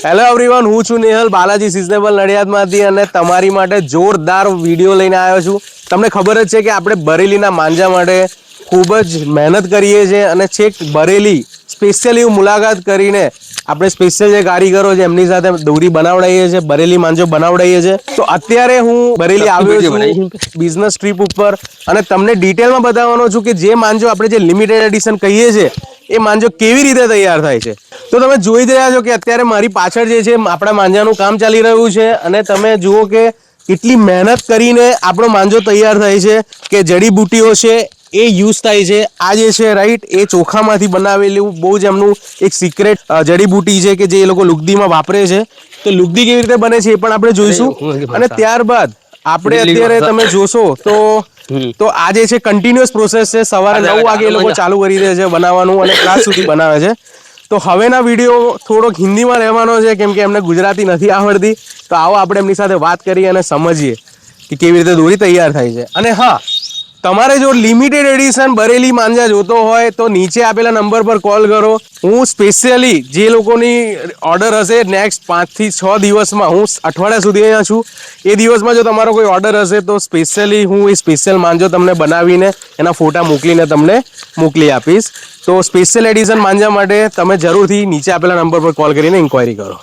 Hello everyone, હું છું Nehal Balaji seasonable નડિયાદમાંથી અને તમારી માટે જોરદાર વિડીયો લઈને આવ્યો છું. તમને ખબર જ છે કે આપણે બરેલીના માંજા માટે ખૂબ જ મહેનત કરીએ છીએ અને છેક બરેલી સ્પેશિયલી મુલાકાત કરીને આપણે સ્પેશિયલ જે કારીગરો છે એમની સાથે દોરી બનાવડાવીએ છીએ, બરેલી માંજો બનાવડાવીએ છીએ. તો અત્યારે હું બરેલી આવ્યો છું બિઝનેસ ટ્રીપ ઉપર અને તમને ડિટેલમાં બતાવવાનો છું કે જે માંજો આપણે જે લિમિટેડ એડિશન કહીએ છીએ એ માંજો કેવી રીતે તૈયાર થાય છે. તો તમે જોઈ જ રહ્યા છો કે અત્યારે મારી પાછળ જે છે આપણા માંજાનું કામ ચાલી રહ્યું છે અને તમે જુઓ કે કેટલી મહેનત કરીને આપણો માંજો તૈયાર થાય છે કે જડીબુટ્ટીઓ છે એ યુઝ થાય છે. આ જે છે રાઈટ એ ચોખામાંથી બનાવેલું બહુ જ એમનું એક સિક્રેટ જડીબુટ્ટી છે કે જે એ લોકો લુગદીમાં વાપરે છે. તો લુગદી કેવી રીતે બને છે એ પણ આપણે જોઈશું અને ત્યારબાદ આપણે અત્યારે તમે જોશો તો આ જે છે કન્ટિન્યુઅસ પ્રોસેસ છે. સવારે 9 વાગે એ લોકો ચાલુ કરી દે છે બનાવવાનું અને ક્લાસ સુધી બનાવે છે. તો હવેના વિડીયો થોડોક હિન્દીમાં રહેવાનો છે કેમ કે એમને ગુજરાતી નથી આવડતી. તો આવો આપણે એમની સાથે વાત કરીએ અને સમજીએ કે કેવી રીતે દોરી તૈયાર થાય છે. અને હા, તમારે જો લિમિટેડ એડિશન બરેલી માંજા જોતો હોય તો નીચે આપેલા નંબર પર કોલ કરો. હું સ્પેશિયલી જે લોકોની ઓર્ડર હશે નેક્સ્ટ 5 થી 6 દિવસમાં, હું અઠવાડિયા સુધી અહીંયા છું, એ દિવસમાં જો તમારો કોઈ ઓર્ડર હશે તો સ્પેશિયલી હું એ સ્પેશિયલ માંજો તમને બનાવીને એના ફોટા મોકલીને તમને મોકલી આપીશ. તો સ્પેશિયલ એડિશન માંજા માટે તમે જરૂરથી નીચે આપેલા નંબર પર કોલ કરીને ઇન્ક્વાયરી કરો.